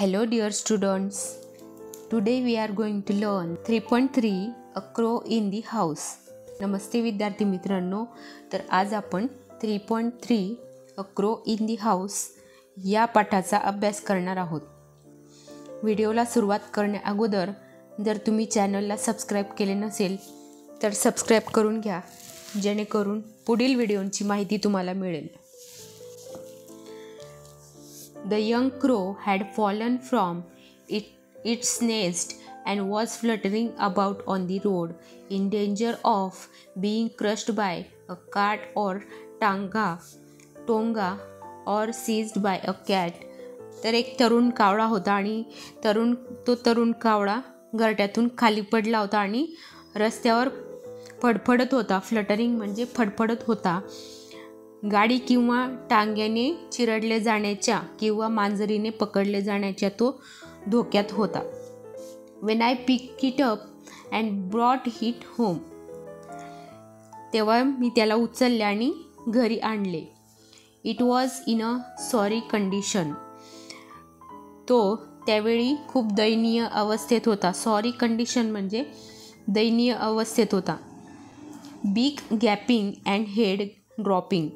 Hello dear students. Today we are going to learn 3.3 A Crow in the House. नमस्ते विद्यार्थी मित्रांनो. तर आज आपण 3.3 A Crow in the House या पाठाचा अभ्यास करणार आहोत. व्हिडिओला सुरुवात करण्या अगोदर जर तुम्ही चॅनलला सबस्क्राइब केले नसेल तर सबस्क्राइब करून घ्या, जेणेकरून पुढील व्हिडिओंची माहिती तुम्हाला मिळेल. The young crow had fallen from its nest and was fluttering about on the road, in danger of being crushed by a cart or tonga or seized by a cat. तर एक तरुण कावळा होता आणि तो तरुण कावळा घरट्यातून खाली पडला होता आणि रस्त्यावर फडफडत होता. फ्लटरिंग म्हणजे फडफडत होता. गाडी किंवा टांग्याने चिरडले जाण्याच्या किंवा मांजरीने पकडले जाण्याच्या तो धोक्यात होता. When I picked it up and brought it home, तेव्हा मी त्याला उचलले आणि घरी आणले. It was in a sorry condition. तो त्यावेळी खूप दयनीय अवस्थेत होता. सॉरी कंडिशन म्हणजे दयनीय अवस्थेत होता. Beak gaping and head dropping.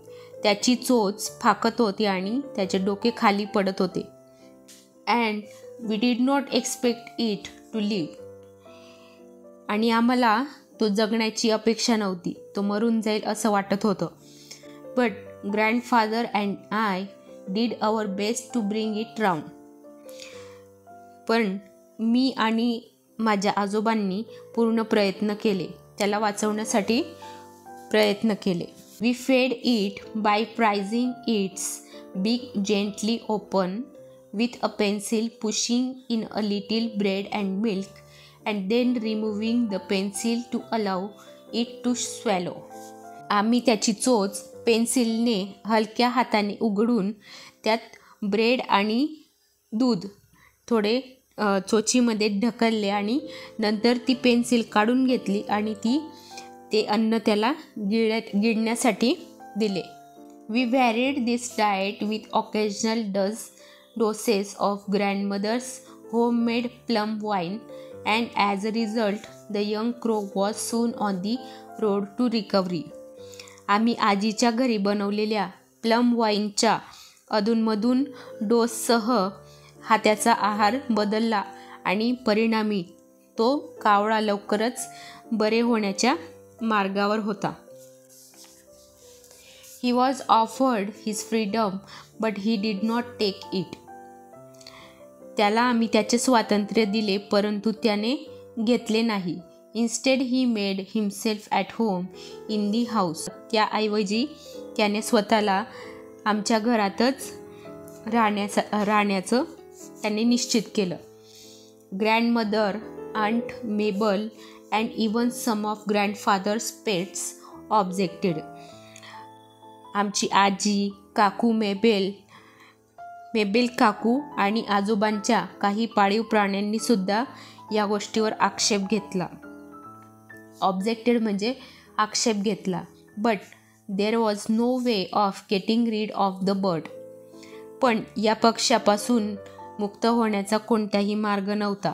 त्याची चोच फाकत होती आणि त्याचे डोके खाली पडत होते. And we did not expect it to live. आणि आम्हाला तो जगण्याची अपेक्षा नव्हती. तो मरून जाईल असं वाटत होतं. But grandfather and I did our best to bring it round. पण मी आणि माझ्या आजोबांनी पूर्ण प्रयत्न केले. त्याला वाचवण्यासाठी प्रयत्न केले. We fed it by prizing its beak gently open with a pencil, pushing in a little bread and milk, and then removing the pencil to allow it to swallow. आम्ही त्याची चोच पेन्सिलने हलक्या हाताने उघडून त्यात ब्रेड आणि दूध थोडे चोचीमध्ये ढकलले आणि नंतर ती पेन्सिल काढून घेतली आणि ते अन्न त्याला गिळण्यासाठी दिले. We varied this diet with occasional doses of grandmother's homemade plum wine, and as a result, the young crow was soon on the road to recovery. आम्ही आजीच्या घरी बनवलेल्या प्लम वाईनच्या अधूनमधून डोससह त्याचा आहार बदलला आणि परिणामी तो कावळा लवकरच बरे होण्याच्या मार्गावर होता. He was offered his freedom, but he did not take it. त्याला आम्ही त्याचे स्वातंत्र्य दिले, परंतु त्याने घेतले नाही. Instead he made himself at home in the house. त्याऐवजी त्याने स्वतःला आमच्या घरातच राहण्याचं त्याने निश्चित केलं. Grandmother, Aunt Mabel and even some of grandfather's pets objected. आमची आजी, काकू मेबेल काकू आणि आजोबांच्या काही पाळीव प्राण्यांनी सुद्धा या गोष्टीवर आक्षेप घेतला. ऑब्जेक्टेड म्हणजे आक्षेप घेतला. But there was no way of getting rid of the bird. पण या पक्ष्यापासून मुक्त होण्याचा कोणताही मार्ग नव्हता.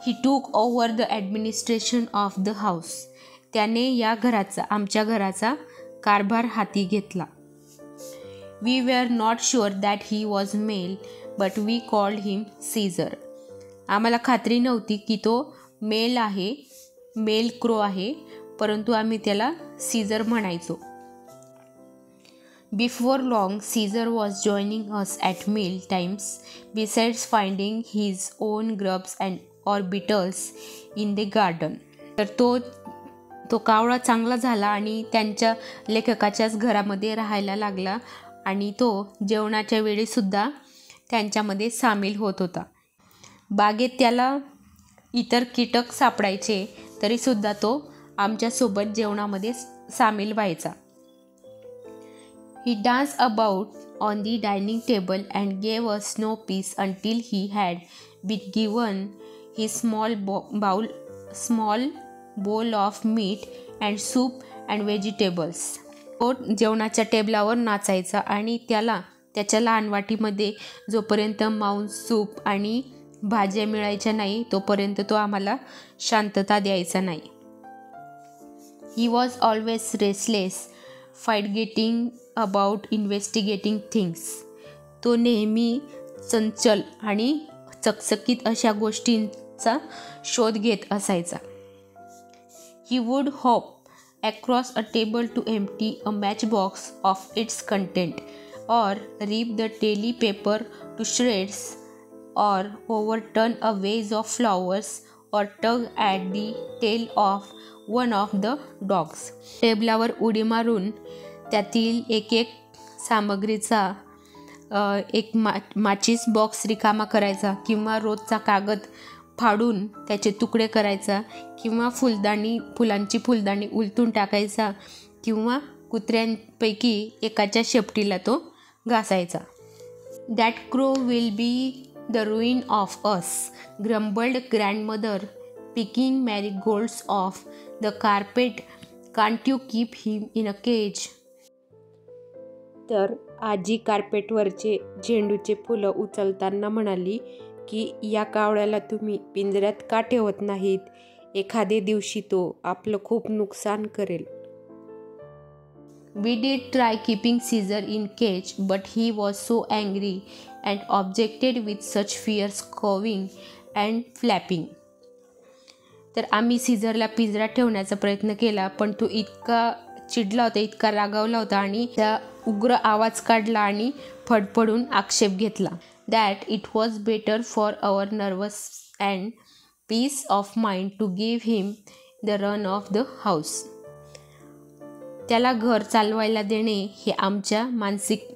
He took over the administration of the house. त्याने आमच्या घराचा कारभार हाती घेतला. We were not sure that he was male, but we called him Caesar. आम्हाला खात्री नव्हती की तो मेल क्रो आहे, परंतु आम्ही त्याला सीझर म्हणायचो. Before long, Caesar was joining us at meal times, besides finding his own grubs or beetles in the garden. तर तो कावळा चांगला झाला आणि त्यांच्या लेखकाच्याच घरामध्ये राहायला लागला आणि तो जेवणाच्या वेळीसुद्धा त्यांच्यामध्ये सामील होत होता. बागेत त्याला इतर कीटक सापडायचे तरीसुद्धा तो आमच्यासोबत जेवणामध्ये सामील व्हायचा. He danced about on the dining table and gave us no peace until he had been given his small bowl of meat and soup and vegetables. तो जेवणाच्या टेबलावर नाचायचा आणि त्याला त्याच्या लहान वाटीमध्ये जोपर्यंत मांस सूप आणि भाज्या मिळायच्या नाही तोपर्यंत तो आम्हाला शांतता द्यायचा नाही. He was always restless, fight getting about investigating things. तो नेहमी चंचल आणि चकचकीत अशा गोष्टींचा शोध घेत असायचा. He would hop across a table to empty a matchbox of its content, or rip the daily paper to shreds, or overturn a vase of flowers, or tug at the tail of one of the dogs. टेबलावर उडी मारून त्यातील एक सामग्रीचा एक माचीस box रिकामा करायचा, किंवा रोजचा कागद फाडून त्याचे तुकडे करायचा, किंवा फुलांची फुलदाणी उलटून टाकायचा, किंवा कुत्र्यांपैकी एकाच्या शेपटीला तो घासायचा. That crow will be the ruin of us, grumbled grandmother, picking marigolds off the carpet. Can't you keep him in a cage. तर आजी कार्पेटवरचे झेंडूचे फुलं उचलताना म्हणाली की या कावळ्याला तुम्ही पिंजऱ्यात का ठेवत नाहीत? एखादे दिवशी तो आपलं खूप नुकसान करेल. We did try keeping Caesar in cage, but he was so angry and objected with such fierce cawing and flapping. तर आम्ही सीझरला पिंजऱ्यात ठेवण्याचा प्रयत्न केला, पण तो इतका चिडला होता, इतका रागावला होता आणि त्या उग्र आवाज काढला आणि फडफडून आक्षेप घेतला. That it was better for our nervous and peace of mind to give him the run of the house. त्याला घर चालवायला देणे हे आमच्या मानसिक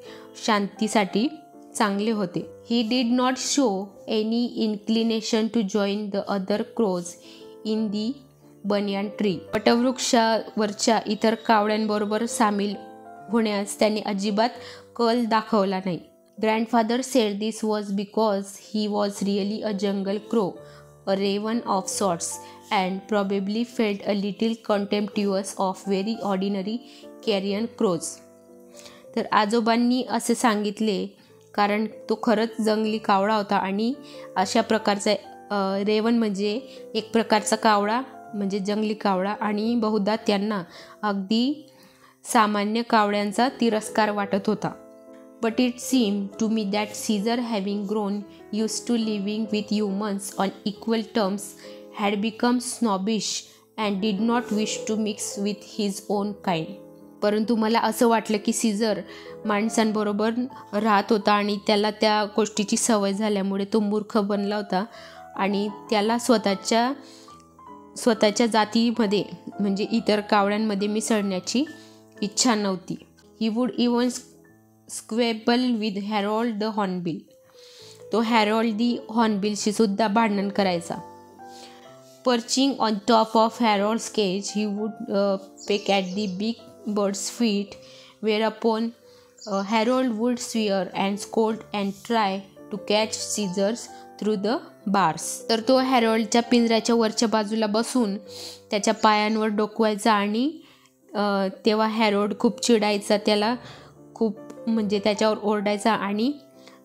शांतीसाठी चांगले होते. He did not show any inclination to join the other crows in the banyan tree. वटवृक्षावरच्या इतर कावळ्यांबरोबर सामील होण्यास त्याने अजिबात कल दाखवला नाही. Grandfather said this was because he was really a jungle crow, a raven of sorts, and probably felt a little contemptuous of very ordinary carrion crows. तर आजोबांनी असे सांगितले कारण तो खरंच जंगली कावळा होता आणि अशा प्रकारचा रेवन म्हणजे एक प्रकारचा कावळा म्हणजे जंगली कावळा, आणि बहुधा त्यांना अगदी सामान्य कावळ्यांचा तिरस्कार वाटत होता. But it seemed to me that Caesar, having grown used to living with humans on equal terms, had become snobbish and did not wish to mix with his own kind. परंतु मला असं वाटलं की सीझर माणसांबरोबर राहत होता आणि त्याला त्या गोष्टीची सवय झाल्यामुळे तो मूर्ख बनला होता आणि त्याला स्वतःच्या जातीमध्ये म्हणजे इतर कावळ्यांमध्ये मिसळण्याची इच्छा नव्हती. He would even squabble with Harold the hornbill. तो हॅरोल्ड दी हॉर्नबिलशी सुद्धा भांडण करायचा. Perching on top of Harold's cage he would peck at the big bird's feet, whereupon Harold would swear and scold and try to catch Caesars through the bars. तर तो हॅरोल्डच्या पिंजऱ्याच्या वरच्या बाजूला बसून त्याच्या पायांवर डोकवायचा आणि तेव्हा हॅरोल्ड खूप चिडायचा, त्याला खूप म्हणजे त्याच्यावर ओरडायचा आणि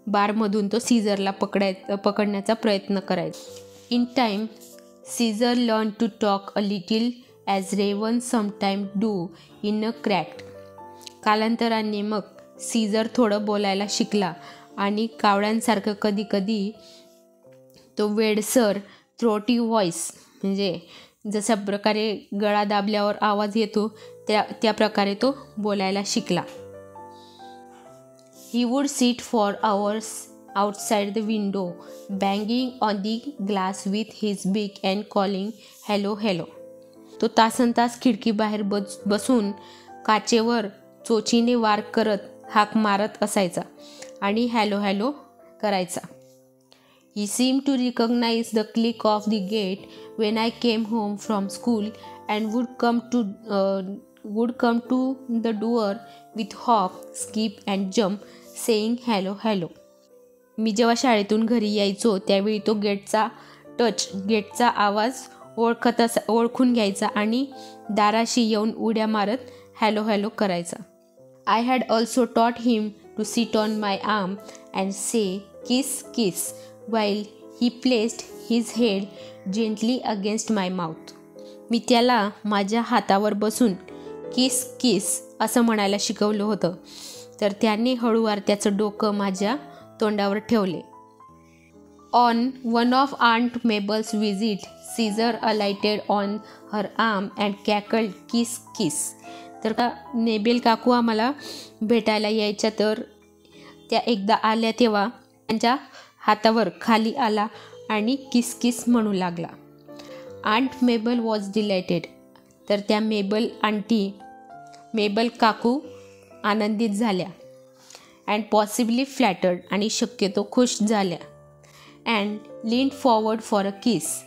बारमधून तो सीझरला पकडण्याचा प्रयत्न करायचा. In time Caesar learn to talk a little as raven sometime do in a cracked. कालांतराने मग सीझर थोडं बोलायला शिकला आणि कावळ्यांसारखं कधीकधी तो वेडसर थ्रोटी व्हॉइस म्हणजे जशा प्रकारे गळा दाबल्यावर आवाज येतो त्या प्रकारे तो बोलायला शिकला. He would sit for hours outside the window, banging on the glass with his beak and calling, "Hello, hello." तो तासनतास खिडकीबाहेर बसून काचेवर चोचीने वार करत हाक मारत असायचा आणि हॅलो हॅलो करायचा. He seemed to recognize the click of the gate when I came home from school and would come to the door with hop, skip and jump, saying hello hello. मी जेव्हा शाळेतून घरी यायचो त्यावेळी तो गेटचा आवाज ओळखून घ्यायचा आणि दाराशी येऊन उड्या मारत हॅलो हॅलो करायचा. I had also taught him to sit on my arm and say, "Kiss, kiss," while he placed his head gently against my mouth. मी त्याला माझ्या हातावर बसून किस किस असं म्हणायला शिकवलं होतं, तर त्याने हळूवार त्याचं डोकं माझ्या तोंडावर ठेवले. On one of Aunt Mabel's visit, Caesar alighted on her arm and cackled, "Kiss, kiss." तर का नेबेल काकू आम्हाला भेटायला यायच्या, तर त्या एकदा आल्या तेव्हा त्यांच्या हातावर खाली आला आणि किस किस म्हणू लागला. Aunt Mabel was delighted. तर त्या मेबल काकू आनंदित झाल्या. अँड पॉसिबली फ्लॅटर्ड आणि शक्यतो खुश झाल्या. And leaned forward for a kiss.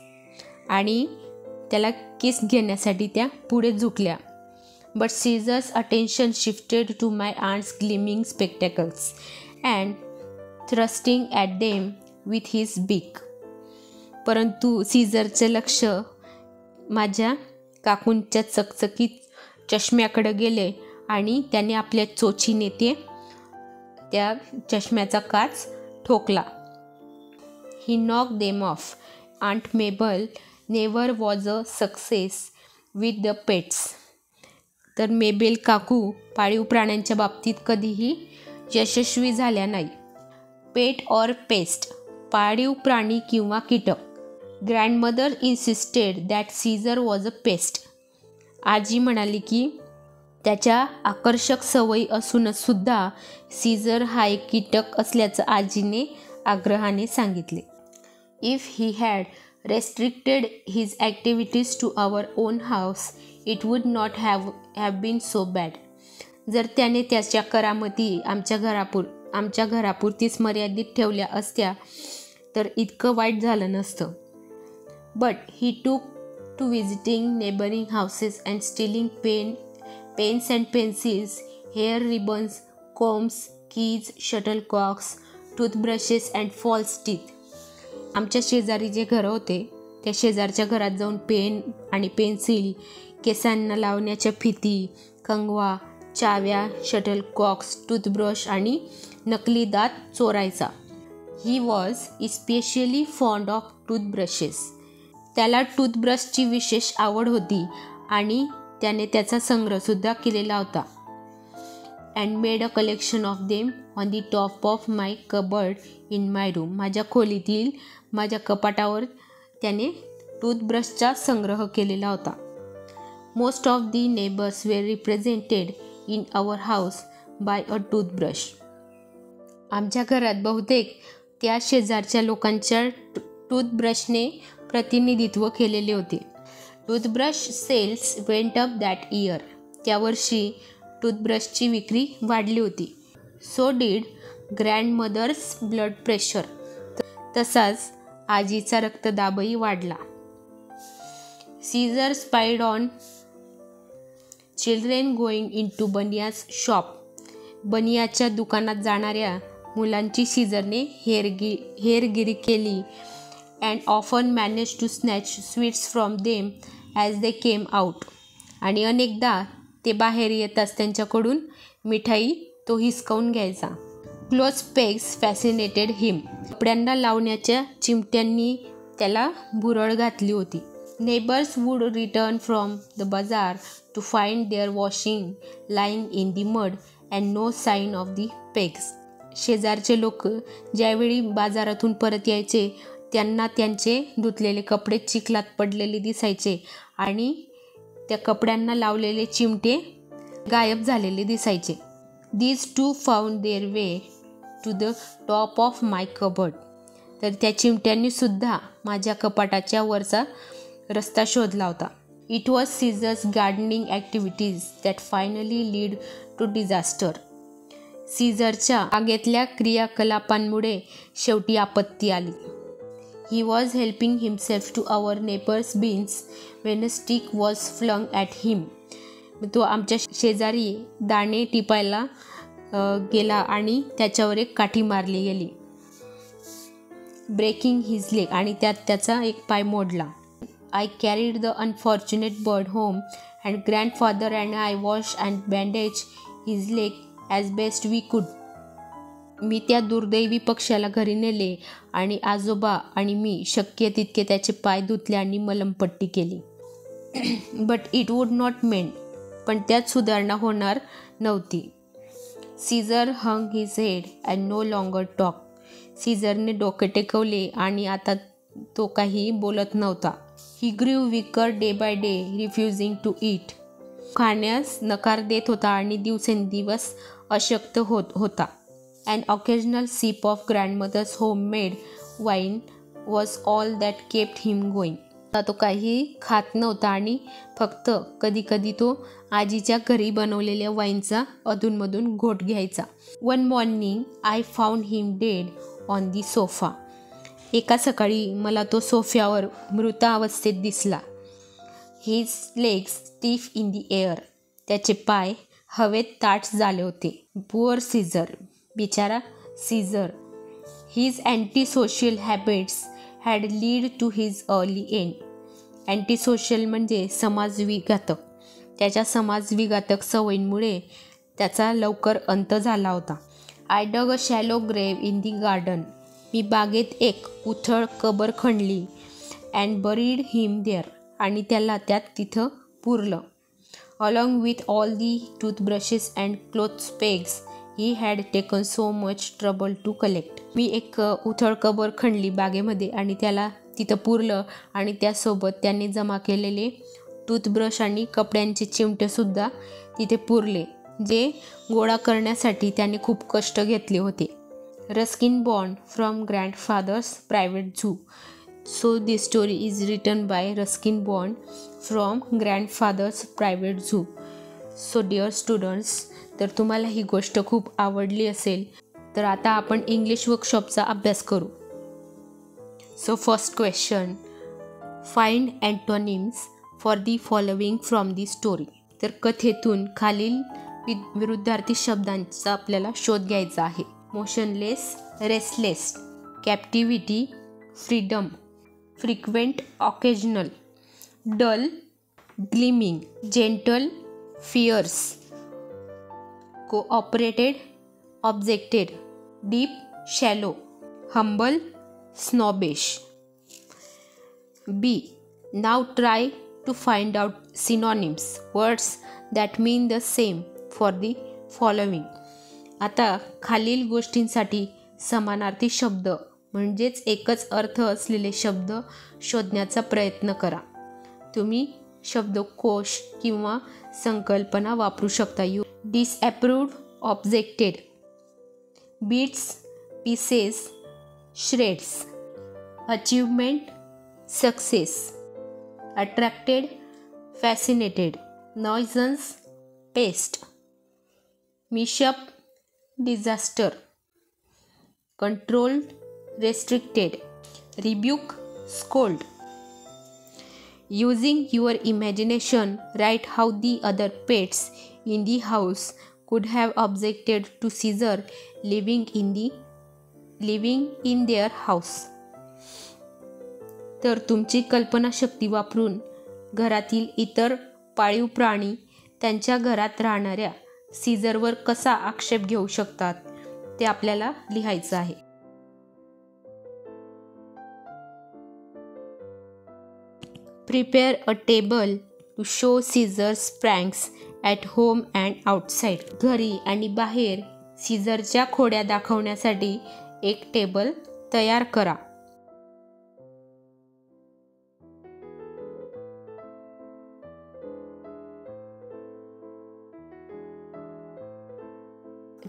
आणि त्याला किस घेण्यासाठी त्या पुढे झुकल्या. But Caesar's attention shifted to my aunt's gleaming spectacles and thrusting at them with his beak. परंतु सीझरचे लक्ष माझ्या काकूंच्या चकचकीत चष्म्याकडे गेले आणि त्याने आपल्या चोचीने त्या चष्म्याचा काच ठोकला. He knock them off. Aunt Mabel never was a success with the pets. तर मेबेल काकू पाळीव प्राण्यांच्या बाबतीत कधीही यशस्वी झाल्या नाही. पेट ऑर पेस्ट, पाळीव प्राणी किंवा कीटक. Grandmother insisted that Caesar was a pest. आजी म्हणाली की त्याच्या आकर्षक सवयी असूनसुद्धा सीझर हा एक कीटक असल्याचं आजीने आग्रहाने सांगितले. If he had restricted his activities to our own house, it would not have been so bad. जर त्याने त्याच्या करामती आमच्या घरापुरतीच मर्यादित ठेवल्या असत्या तर इतकं वाईट झालं नसतं. But he took to visiting neighboring houses and stealing pens and pencils, hair ribbons, combs, keys, shuttlecocks, toothbrushes and false teeth. आमच्या शेजारी जे घरं होते त्या शेजारच्या घरात जाऊन पेन आणि पेन्सिल, केसांना लावण्याच्या फिती, कंगवा, चाव्या, शटलकॉक्स, टूथब्रश आणि नकली दात चोरायचा. He was especially fond of toothbrushes. त्याला टूथब्रशची विशेष आवड होती आणि त्याने त्याचा संग्रहसुद्धा केलेला होता. And made a collection of them on the top of my cupboard in my room. माझ्या खोलीतील माझ्या कपाटावर त्याने टूथब्रशचा संग्रह केलेला होता. Most of the neighbours were represented in our house by a toothbrush. आमच्या घरात बहुतेक त्या शेजारच्या लोकांच्या टूथब्रशने प्रतिनिधित्व केलेले होते. Toothbrush sales went up that year. त्या वर्षी टूथब्रशची विक्री वाढली होती. So did grandmother's blood pressure. तसाच आजीचा रक्तदाबही वाढला. Caesar spied on children going into bania's shop. बनियाच्या दुकानात जाणाऱ्या मुलांची सीझरने हेरगिरी केली. And often manage to snatch sweets from them as they came out. आणि अनेकदा ते बाहेर येताच त्यांच्याकडून मिठाई तो हिसकावून घ्यायचा. Clothes pegs fascinated him. कपड्यांना लावण्याच्या चिमट्यांनी त्याला भुरळ घातली होती. Neighbours would return from the bazaar to find their washing lying in the mud and no sign of the pegs. शेजारचे लोक ज्यावेळी बाजारातून परत यायचे त्यांना त्यांचे धुतलेले कपडे चिखलात पडलेले दिसायचे आणि त्या कपड्यांना लावलेले चिमटे गायब झालेले दिसायचे. These two found their way to the top of my cupboard. तर त्या चिमट्यांनी सुद्धा माझ्या कपाटाच्या वरचा रस्ता शोधला होता. It was Caesar's gardening activities that finally lead to disaster. सीझरच्या बागेतल्या क्रियाकलापांमुळे शेवटी आपत्ती आली. He was helping himself to our neighbor's beans when a stick was flung at him. तो आमच्या शेजारी दाणे टिपायला गेला आणि त्याच्यावर एक काठी मारली गेली. Breaking his leg. आणि त्यात त्याचा एक पाय मोडला. I carried the unfortunate bird home and grandfather and I wash and bandage his leg as best we could. मी त्या दुर्दैवी पक्ष्याला घरी नेले आणि आजोबा आणि मी शक्य तितके त्याचे पाय धुतले आणि मलमपट्टी केली. But it would not mend. पण त्यात सुधारणा होणार नव्हती. Caesar hung his head and no longer talk. सीझरने डोके टेकवले आणि आता तो काही बोलत नव्हता. He grieve weaker day by day, refusing to eat. खाण्यास नकार देत होता आणि दिवसेंदिवस अशक्त होत होता. An occasional sip of grandmother's homemade wine was all that kept him going. आता तो काही खात नव्हता आणि फक्त कधीकधी तो आजीच्या घरी बनवलेल्या वाईनचा अधूनमधून घोट घ्यायचा. One morning I found him dead on the sofa. एका सकाळी मला तो सोफ्यावर मृतावस्थेत दिसला. His legs stiff in the air. त्याचे पाय हवेत ताठ झाले होते. Poor Caesar. बिचारा सीझर. His antisocial habits had led to his early end. Antisocial म्हणजे समाजविघातक. त्याच्या समाजविघातक सवयींमुळे त्याचा लवकर अंत झाला होता. I dug a shallow grave in the garden. मी बागेत एक उथळ कबर खणली. And buried him there. आणि त्याला तिथं पुरलं. Along with all the toothbrushes and clothes pegs he had taken so much trouble to collect. मी एक उथळ कबर खणली बागेमध्ये आणि त्याला तिथं पुरलं आणि त्यासोबत त्याने जमा केलेले टूथब्रश आणि कपड्यांचे चिमटेसुद्धा तिथे पुरले, जे गोळा करण्यासाठी त्याने खूप कष्ट घेतले होते. Ruskin born from ग्रँडफादर्स private zoo. So this story is written by Ruskin born from ग्रँडफादर्स private zoo. So dear students, तर तुम्हाला ही गोष्ट खूप आवडली असेल तर आता आपण इंग्लिश वर्कशॉपचा अभ्यास करू. So first question, find antonyms for the following from the story. तर कथेतून खालील विरुद्धार्थी शब्दांचा आपल्याला शोध घ्यायचा आहे. Motionless, restless, captivity, freedom, frequent, occasional, dull, gleaming, gentle, fierce, cooperated, objected, deep, shallow, humble, snobbish. B. Now try to find out synonyms, words that mean the same for the following. आता खालील गोष्टींसाठी समानार्थी शब्द म्हणजेच एकच अर्थ असलेले शब्द शोधण्याचा प्रयत्न करा. तुम्ही शब्दकोश किंवा संकल्पना वापरू शकता. Disapproved, objected, bits, pieces, shreds, achievement, success, attracted, fascinated, nuisance, pest, mishap, disaster, controlled, restricted, rebuke, scold. Using your imagination, write how the other pets in the house could have objected to Caesar living in their house. तर तुमची कल्पनाशक्ती वापरून घरातील इतर पाळीव प्राणी त्यांच्या घरात राहणाऱ्या सीझरवर कसा आक्षेप घेऊ शकतात ते आपल्याला लिहायचं आहे. Prepare a table to show Caesar's pranks at home and outside. घरी आणि बाहेर सीझरच्या खोड्या दाखवण्यासाठी एक टेबल तयार करा.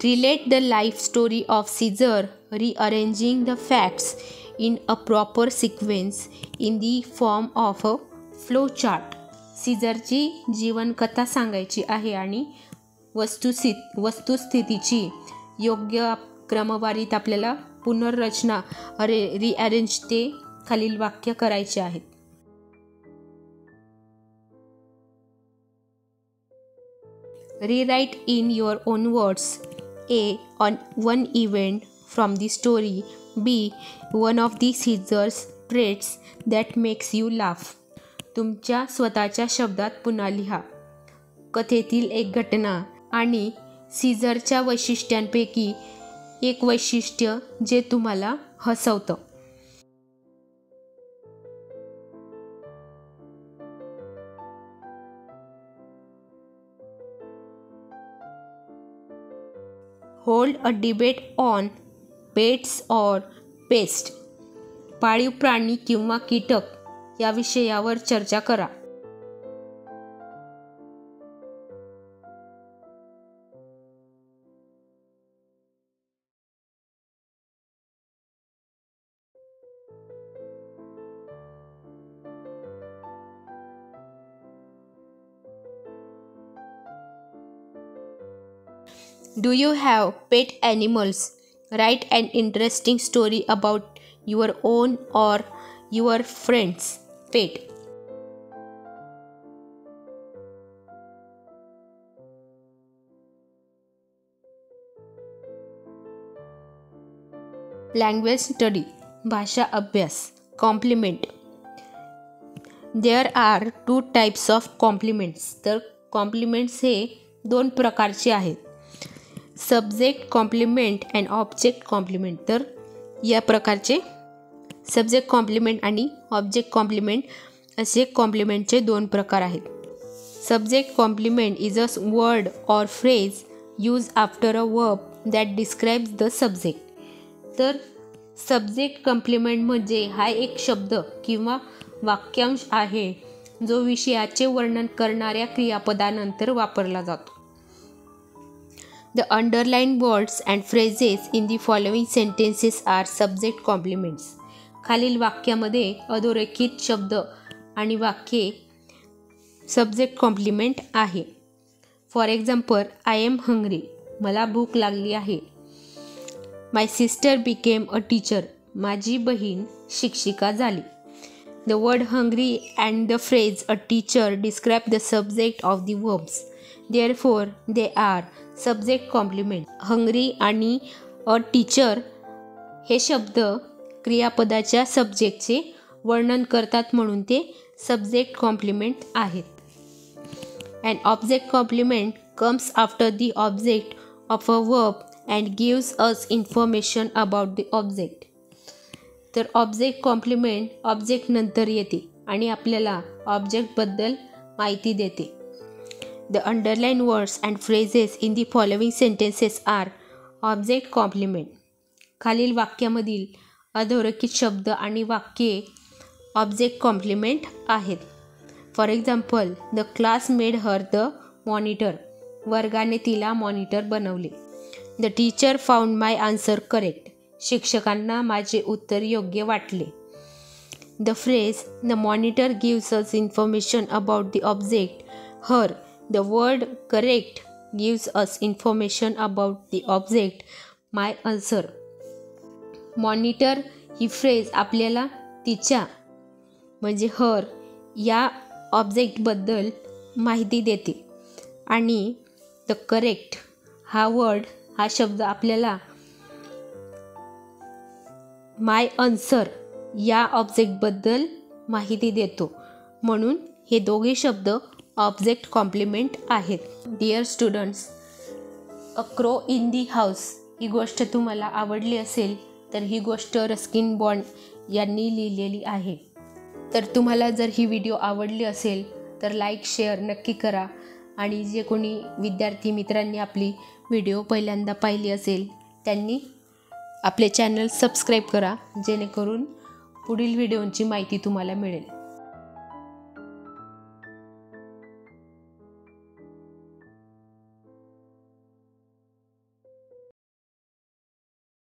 Relate the life story of Caesar, rearranging the facts in a proper sequence in the form of a flow chart. सीझरची जीवनकथा सांगायची आहे आणि वस्तुस्थितीची योग्य क्रमवारीत आपल्याला पुनर्रचना रिअरेंज ते खालील वाक्य करायचे आहेत. Rewrite in your own words. A. On one event from the story. B. One of the Caesar's traits that makes you laugh. तुमच्या स्वतःच्या शब्दात पुन्हा लिहा. कथेतील एक घटना आणि सीझरच्या वैशिष्ट्यांपैकी एक वैशिष्ट्य जे तुम्हाला हसवतं. Hold a debate on pets or pest. पाळीव प्राणी किंवा कीटक या विषयावर चर्चा करा. Do you have pet animals? Write an interesting story about your own or your friend's pet. Language study. भाषा अभ्यास. Compliment. There are 2 types of compliments. तर compliments हे 2 प्रकारचे आहेत. Subject complement and object complement. तर या प्रकारचे सब्जेक्ट कॉम्प्लिमेंट आणि ऑब्जेक्ट कॉम्प्लिमेंट असे कॉम्प्लिमेंटचे 2 प्रकार आहेत. Subject complement is a word or phrase use after a verb that describes the subject. तर सब्जेक्ट कॉम्प्लिमेंट म्हणजे हा एक शब्द किंवा वाक्यांश आहे जो विषयाचे वर्णन करणाऱ्या क्रियापदानंतर वापरला जातो. The underlined words and phrases in the following sentences are subject complements. खालील वाक्यामध्ये अधोरेखित शब्द आणि वाक्ये सब्जेक्ट कॉम्प्लिमेंट आहे. For example, I am hungry. मला भूक लागली आहे. My sister became a teacher. माझी बहीण शिक्षिका झाली. The word hungry and the phrase a teacher describe the subject of the verbs. Therefore they are subject complement. Hungry आणि अ टीचर हे शब्द क्रियापदाच्या सब्जेक्टचे वर्णन करतात म्हणून ते सब्जेक्ट कॉम्प्लिमेंट आहेत. And object complement comes after the object of a verb and gives us information about the object. तर object complement object नंतर येते आणि आपल्याला ऑब्जेक्टबद्दल माहिती देते. The underlined words and phrases in the following sentences are object complement. खालील वाक्यामधील अधोरेखित शब्द आणि वाक्ये ऑब्जेक्ट कॉम्प्लिमेंट आहेत. For example, the class made her the monitor. वर्गाने तिला मॉनिटर बनवले. The teacher found my answer correct. शिक्षकांना माझे उत्तर योग्य वाटले. The phrase the monitor gives us information about the object her. The word correct gives us information about the object my answer. Monitor he phrase आपल्याला तिच्या म्हणजे हर या ऑब्जेक्टबद्दल माहिती देते आणि द करेक्ट हा वर्ड हा शब्द आपल्याला माय आन्सर या ऑब्जेक्टबद्दल माहिती देतो. म्हणून हे दोघे शब्द ऑब्जेक्ट कॉम्प्लिमेंट आहेत. Dear students, a crow in the house ही गोष्ट तुम्हाला आवडली असेल तर ही गोष्ट रस्किन बॉन्ड यांनी लिहिलेली आहे. तर तुम्हाला जर ही व्हिडिओ आवडली असेल तर लाईक शेअर नक्की करा आणि जे कोणी विद्यार्थी मित्रांनी आपली व्हिडिओ पहिल्यांदा पाहिली असेल त्यांनी आपले चॅनल सबस्क्राईब करा जेणेकरून पुढील व्हिडिओंची माहिती तुम्हाला मिळेल.